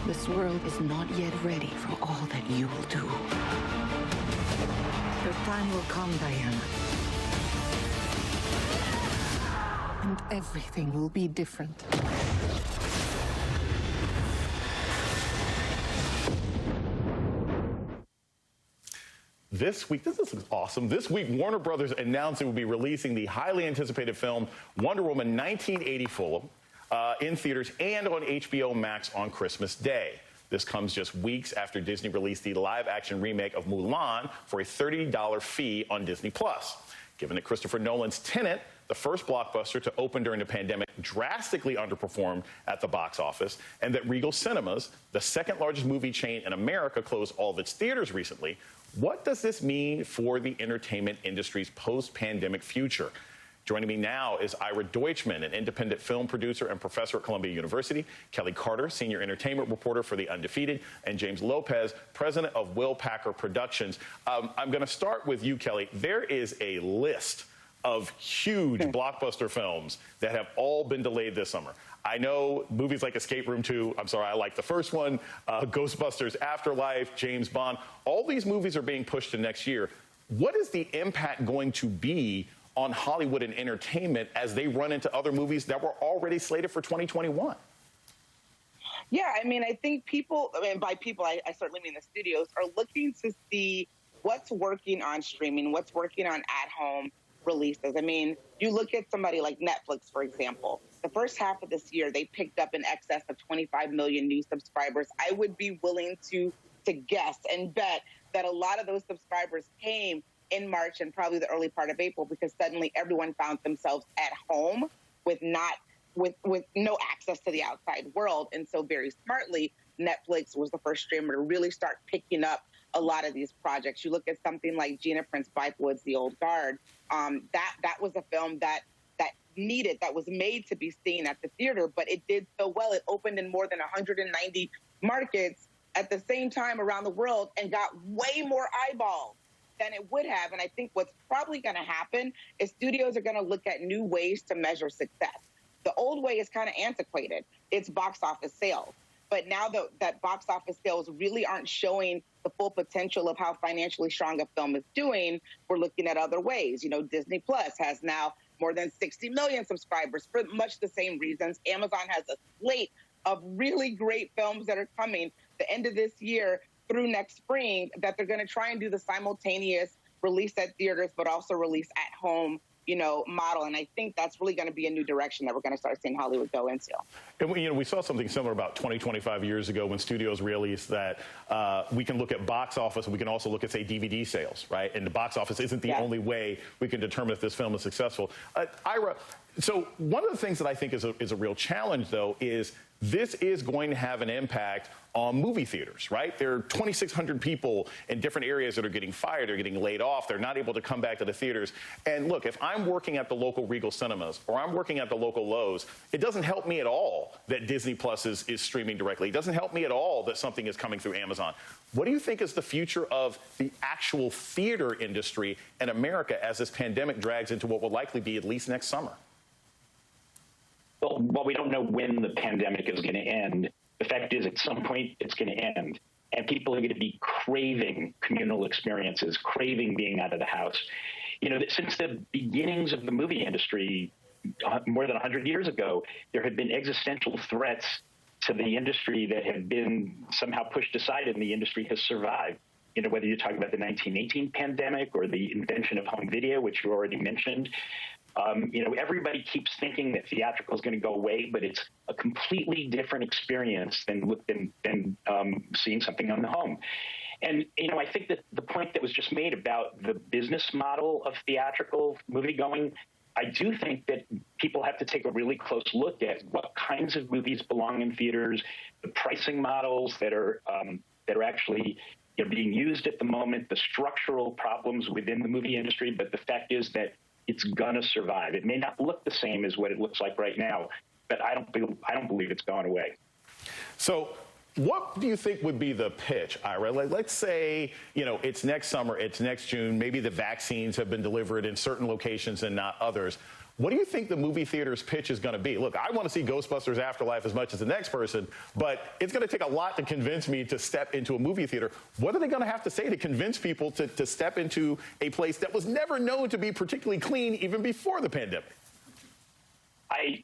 This world is not yet ready for all that you will do. Your time will come, Diana. And everything will be different. This week, this is awesome. This week, Warner Brothers announced it would be releasing the highly anticipated film Wonder Woman 1984 in theaters and on HBO Max on Christmas Day. This comes just weeks after Disney released the live-action remake of Mulan for a $30 fee on Disney+. Given that Christopher Nolan's Tenet, the first blockbuster to open during the pandemic, drastically underperformed at the box office, and that Regal Cinemas, the second largest movie chain in America, closed all of its theaters recently, what does this mean for the entertainment industry's post-pandemic future? Joining me now is Ira Deutschman, an independent film producer and professor at Columbia University, Kelly Carter, senior entertainment reporter for The Undefeated, and James Lopez, president of Will Packer Productions. I'm going to start with you, Kelly. There is a list of huge blockbuster films that have all been delayed this summer. I know movies like Escape Room 2, I'm sorry, I like the first one, Ghostbusters Afterlife, James Bond, all these movies are being pushed to next year. What is the impact going to be on Hollywood and entertainment as they run into other movies that were already slated for 2021? Yeah, I mean, I think people, by people, I certainly mean the studios, are looking to see what's working on streaming, what's working on at-home releases. I mean, you look at somebody like Netflix, for example. The first half of this year, they picked up in excess of 25 million new subscribers. I would be willing to guess and bet that a lot of those subscribers came in March and probably the early part of April, because suddenly everyone found themselves at home with no access to the outside world. And so very smartly, Netflix was the first streamer to really start picking up a lot of these projects. You look at something like Gina Prince Bythewood's The Old Guard. That was a film that was made to be seen at the theater, but it did so well. It opened in more than 190 markets at the same time around the world and got way more eyeballs than it would have. And I think what's probably going to happen is studios are going to look at new ways to measure success. The old way is kind of antiquated. It's box office sales. But now that box office sales really aren't showing the full potential of how financially strong a film is doing, we're looking at other ways. You know, Disney Plus has now more than 60 million subscribers for much the same reasons. Amazon has a slate of really great films that are coming the end of this year through next spring that they're going to try and do the simultaneous release at theaters, but also release at home, you know, model. And I think that's really going to be a new direction that we're going to start seeing Hollywood go into. And we saw something similar about 20, 25 years ago when studios realized that we can look at box office and we can also look at, say, DVD sales, right? And the box office isn't the only way we can determine if this film is successful. Ira, so one of the things that I think is a real challenge, though, is this is going to have an impact on movie theaters, right? There are 2,600 people in different areas that are getting fired, they're getting laid off, they're not able to come back to the theaters. And look, if I'm working at the local Regal Cinemas or I'm working at the local Lowe's, it doesn't help me at all that Disney Plus is streaming directly. It doesn't help me at all that something is coming through Amazon. What do you think is the future of the actual theater industry in America as this pandemic drags into what will likely be at least next summer? Well, we don't know when the pandemic is going to end. The fact is, at some point, it's going to end. And people are going to be craving communal experiences, craving being out of the house. You know, since the beginnings of the movie industry, more than 100 years ago, there have been existential threats to the industry that have been somehow pushed aside, and the industry has survived. You know, whether you're talking about the 1918 pandemic or the invention of home video, which you already mentioned. You know, everybody keeps thinking that theatrical is going to go away, but it's a completely different experience than seeing something on the home. And, you know, I think that the point that was just made about the business model of theatrical movie going, I do think that people have to take a really close look at what kinds of movies belong in theaters, the pricing models that are actually being used at the moment, the structural problems within the movie industry. But the fact is that it's going to survive. It may not look the same as what it looks like right now, but I don't believe it's gone away. So what do you think would be the pitch, Ira? Let's say, you know, it's next summer, it's next June, maybe the vaccines have been delivered in certain locations and not others. What do you think the movie theater's pitch is going to be? Look, I want to see Ghostbusters Afterlife as much as the next person, but it's going to take a lot to convince me to step into a movie theater. What are they going to have to say to convince people to step into a place that was never known to be particularly clean even before the pandemic?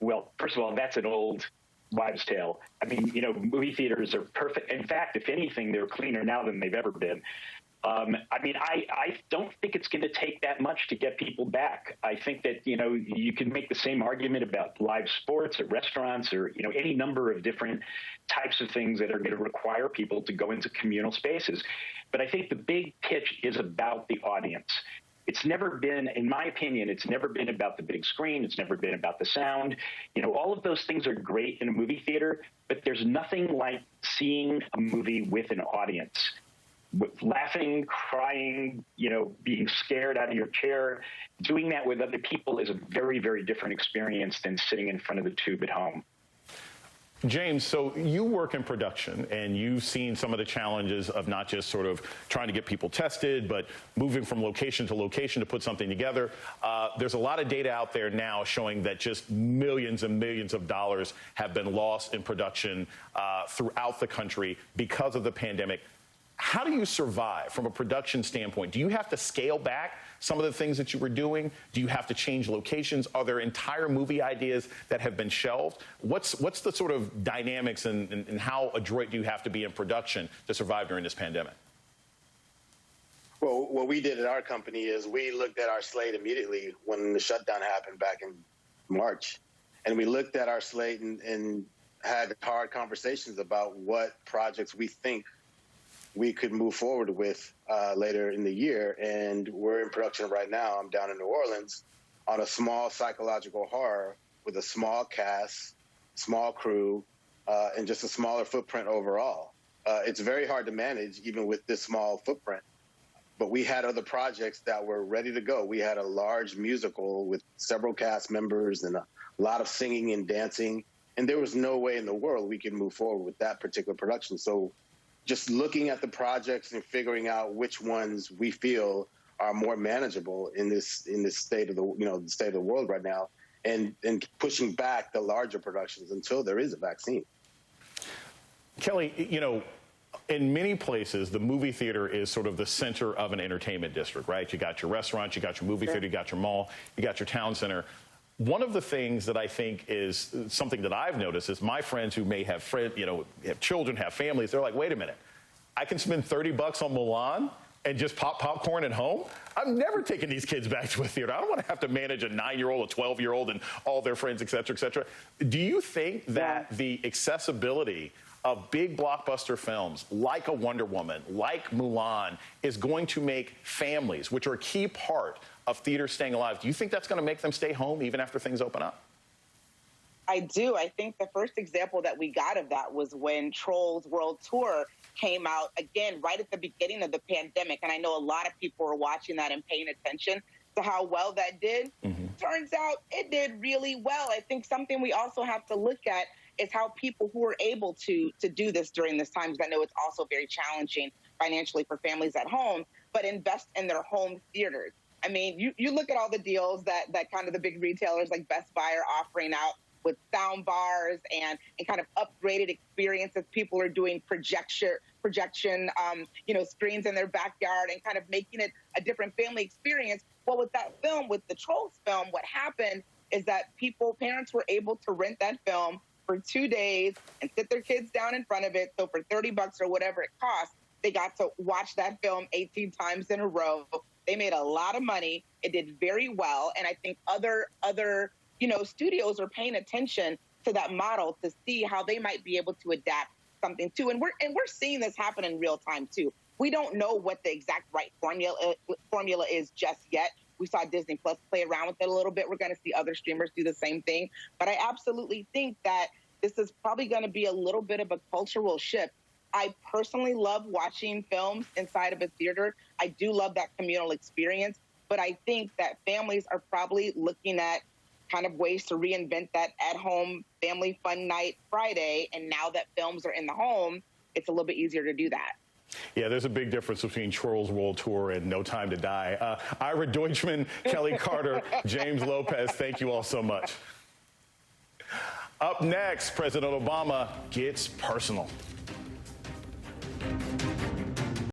Well, first of all, that's an old wives' tale. I mean, movie theaters are perfect. In fact, if anything, they're cleaner now than they've ever been. I don't think it's going to take that much to get people back. I think that, you can make the same argument about live sports or restaurants or, any number of different types of things that are going to require people to go into communal spaces. But I think the big pitch is about the audience. It's never been, in my opinion, it's never been about the big screen. It's never been about the sound. All of those things are great in a movie theater, but there's nothing like seeing a movie with an audience. Laughing, crying, being scared out of your chair, doing that with other people is a very, very different experience than sitting in front of the tube at home. James, so you work in production, and you've seen some of the challenges of not just sort of trying to get people tested, but moving from location to location to put something together. There's a lot of data out there now showing that just millions and millions of dollars have been lost in production throughout the country because of the pandemic. How do you survive from a production standpoint? Do you have to scale back some of the things that you were doing? Do you have to change locations? Are there entire movie ideas that have been shelved? What's the sort of dynamics and how adroit do you have to be in production to survive during this pandemic? Well, what we did at our company is we looked at our slate immediately when the shutdown happened back in March. And we looked at our slate and had hard conversations about what projects we think we could move forward with later in the year. And we're in production right now. I'm down in New Orleans on a small psychological horror with a small cast, small crew, and just a smaller footprint overall. It's very hard to manage even with this small footprint. But we had other projects that were ready to go. We had a large musical with several cast members and a lot of singing and dancing. And there was no way in the world we could move forward with that particular production. So just looking at the projects and figuring out which ones we feel are more manageable in this state of the state of the world right now, and pushing back the larger productions until there is a vaccine. Kelly, in many places, the movie theater is sort of the center of an entertainment district, right? You got your restaurant, you got your movie theater, you got your mall, you got your town center. One of the things that I think is something that I've noticed is my friends who may have have children, have families, they're like, wait a minute, I can spend $30 on Mulan and just pop popcorn at home? I'm never taking these kids back to a theater. I don't want to have to manage a 9-year-old, a 12-year-old, and all their friends, et cetera, et cetera. Do you think that the accessibility of big blockbuster films like a Wonder Woman, like Mulan, is going to make families, which are a key part of theaters staying alive, do you think that's going to make them stay home even after things open up? I do. I think the first example that we got of that was when Trolls World Tour came out, again, right at the beginning of the pandemic. And I know a lot of people were watching that and paying attention to how well that did. Turns out it did really well. I think something we also have to look at is how people who are able to do this during this time, because I know it's also very challenging financially for families at home, but invest in their home theaters. I mean, you look at all the deals that kind of the big retailers like Best Buy are offering out with sound bars and kind of upgraded experiences. People are doing projection, screens in their backyard and kind of making it a different family experience. Well, with that film, with the Trolls film, what happened is that parents were able to rent that film for 2 days and sit their kids down in front of it. So for $30 or whatever it cost, they got to watch that film 18 times in a row. They made a lot of money. It did very well. And I think other studios are paying attention to that model to see how they might be able to adapt something too. And we're seeing this happen in real time too. We don't know what the exact right formula is just yet. We saw Disney Plus play around with it a little bit. We're going to see other streamers do the same thing. But I absolutely think that this is probably going to be a little bit of a cultural shift. I personally love watching films inside of a theater. I do love that communal experience. But I think that families are probably looking at kind of ways to reinvent that at-home family fun night Friday. And now that films are in the home, it's a little bit easier to do that. Yeah, there's a big difference between Trolls World Tour and No Time to Die. Ira Deutschman, Kelly Carter, James Lopez, thank you all so much. Up next, President Obama gets personal.